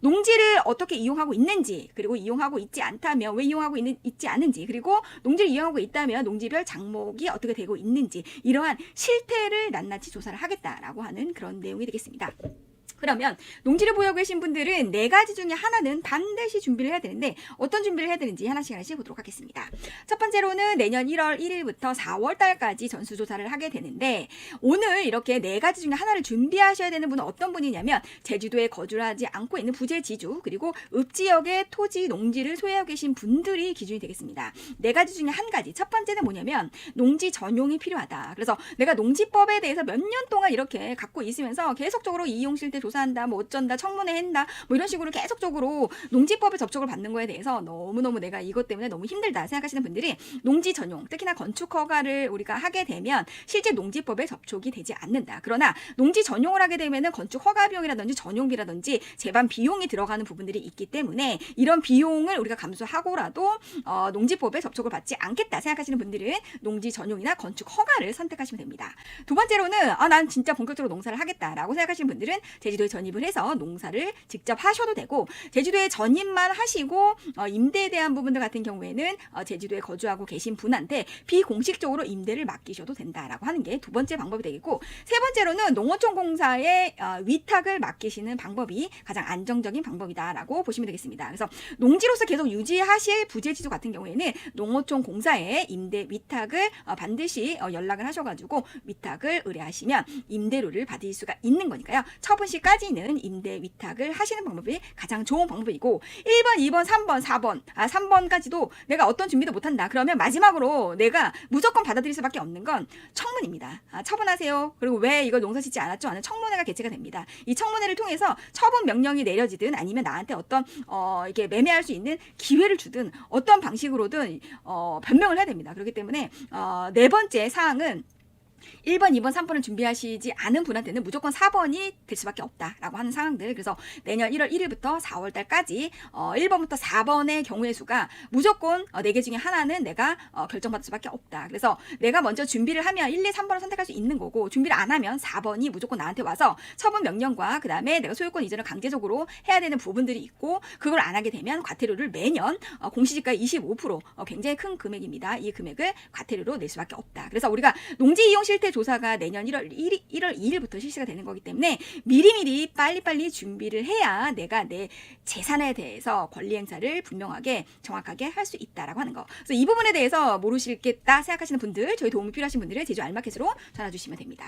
농지를 어떻게 이용하고 있는지, 그리고 이용하고 있지 않다면 왜 이용하고 있지 않은지, 그리고 농지를 이용하고 있다면 농지별 작목이 어떻게 되고 있는지, 이러한 실태를 낱낱이 조사를 하겠다라고 하는 그런 내용이 되겠습니다. 그러면 농지를 보유하고 계신 분들은 4가지 중에 하나는 반드시 준비를 해야 되는데, 어떤 준비를 해야 되는지 하나씩 보도록 하겠습니다. 첫 번째로는 내년 1월 1일부터 4월 달까지 전수조사를 하게 되는데, 오늘 이렇게 4가지 중에 하나를 준비하셔야 되는 분은 어떤 분이냐면 제주도에 거주를 하지 않고 있는 부재지주, 그리고 읍지역의 토지 농지를 소유하고 계신 분들이 기준이 되겠습니다. 4가지 중에 한 가지, 첫 번째는 뭐냐면 농지 전용이 필요하다. 그래서 내가 농지법에 대해서 몇 년 동안 이렇게 갖고 있으면서 계속적으로 이용실태 조사한다, 뭐 어쩐다, 청문회 했다, 뭐 이런 식으로 계속적으로 농지법에 접촉을 받는 거에 대해서 너무너무 내가 이것 때문에 너무 힘들다 생각하시는 분들이 농지 전용, 특히나 건축 허가를 우리가 하게 되면 실제 농지법에 접촉이 되지 않는다. 그러나 농지 전용을 하게 되면은 건축 허가 비용이라든지 전용비라든지 제반 비용이 들어가는 부분들이 있기 때문에 이런 비용을 우리가 감수하고라도 농지법에 접촉을 받지 않겠다 생각하시는 분들은 농지 전용이나 건축 허가를 선택하시면 됩니다. 두 번째로는 난 진짜 본격적으로 농사를 하겠다라고 생각하시는 분들은 제주도에 전입을 해서 농사를 직접 하셔도 되고, 제주도에 전입만 하시고 임대에 대한 부분들 같은 경우에는 제주도에 거주하고 계신 분한테 비공식적으로 임대를 맡기셔도 된다라고 하는 게 두 번째 방법이 되겠고, 세 번째로는 농어촌공사에 위탁을 맡기시는 방법이 가장 안정적인 방법이다라고 보시면 되겠습니다. 그래서 농지로서 계속 유지하실 부재지주 같은 경우에는 농어촌공사에 임대 위탁을 반드시 연락을 하셔가지고 위탁을 의뢰하시면 임대료를 받을 수가 있는 거니까요. 처분 시까지는 임대 위탁을 하시는 방법이 가장 좋은 방법이고, 1번, 2번, 3번, 4번, 3번까지도 내가 어떤 준비도 못한다. 그러면 마지막으로 내가 무조건 받아들일 수밖에 없는 건 청문입니다. 처분하세요. 그리고 왜 이걸 농사 짓지 않았죠? 하는 청문회가 개최가 됩니다. 이 청문회를 통해서 처분 명령이 내려지든 아니면 나한테 어떤 이렇게 매매할 수 있는 기회를 주든 어떤 방식으로든 변명을 해야 됩니다. 그렇기 때문에 네 번째 사항은 1번, 2번, 3번을 준비하시지 않은 분한테는 무조건 4번이 될 수밖에 없다라고 하는 상황들. 그래서 내년 1월 1일부터 4월 달까지 1번부터 4번의 경우의 수가 무조건 4개 중에 하나는 내가 결정받을 수밖에 없다. 그래서 내가 먼저 준비를 하면 1, 2, 3번을 선택할 수 있는 거고, 준비를 안 하면 4번이 무조건 나한테 와서 처분 명령과 그 다음에 내가 소유권 이전을 강제적으로 해야 되는 부분들이 있고, 그걸 안 하게 되면 과태료를 매년 공시지가 25% 굉장히 큰 금액입니다. 이 금액을 과태료로 낼 수밖에 없다. 그래서 우리가 농지 이용 실태 조사가 내년 1월 2일부터 실시가 되는 거기 때문에 미리미리 빨리빨리 준비를 해야 내가 내 재산에 대해서 권리 행사를 분명하게 정확하게 할 수 있다라고 하는 거. 그래서 이 부분에 대해서 모르시겠다 생각하시는 분들, 저희 도움이 필요하신 분들은 제주 알마켓으로 전화 주시면 됩니다.